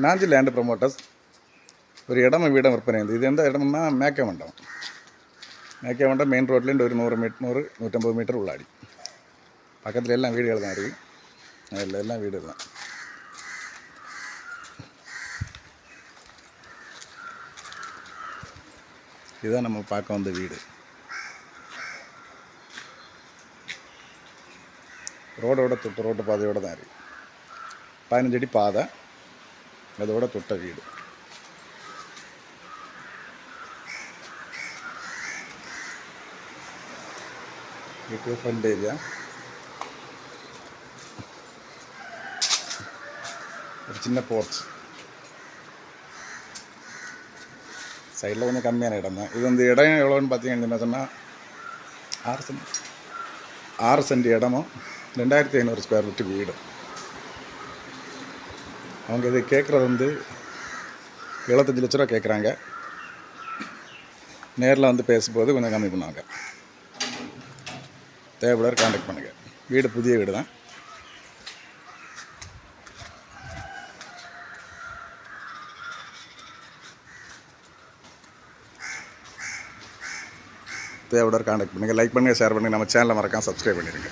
നാഞ്ചി land promoters ഒരു ഇടം വീടും വിற்பനയുണ്ട്. ഇതെന്താ ഇടമെന്നാ മേക്കമണ്ഡം. മേക്കമണ്ഡം മെയിൻ റോഡിലുണ്ട്. ഒരു 100-150 மீட்டர் உள்ளாடி. பக்கத்தில் எல்லாம் வீடுகள் தான் இருக்குது. அதில் எல்லாம் வீடு தான். இதுதான் நம்ம பார்க்க வந்த வீடு. ரோடோட தொட்ட ரோட்டு பாதையோடு தான் இருக்குது. 15 அடி பாதை, அதோட தொட்ட வீடு. வீட்டு ஃப்ரண்ட் ஏரியா, ஒரு சின்ன போர்ச், சைடில் கொஞ்சம் கம்மியான இடம் தான். இது வந்து இடம் எவ்வளோன்னு பார்த்தீங்கன்னா சொன்னால் 6 சென்ட் இடமும் 2500 ஸ்கொயர் ஃபீட்டு வீடும். அவங்க இது கேட்குறது வந்து 75 லட்ச ரூபா கேட்குறாங்க. நேரில் வந்து பேசும்போது கொஞ்சம் கம்மி பண்ணுவாங்க. தேவைப்படாத கான்டாக்ட் பண்ணுங்கள். வீடு புதிய வீடு தான். தேவைப்படாத கான்டாக்ட் பண்ணுங்கள். லைக் பண்ணுங்கள், ஷேர் பண்ணுங்கள். நம்ம சேனலை மறக்காம சப்ஸ்கிரைப் பண்ணிடுங்க.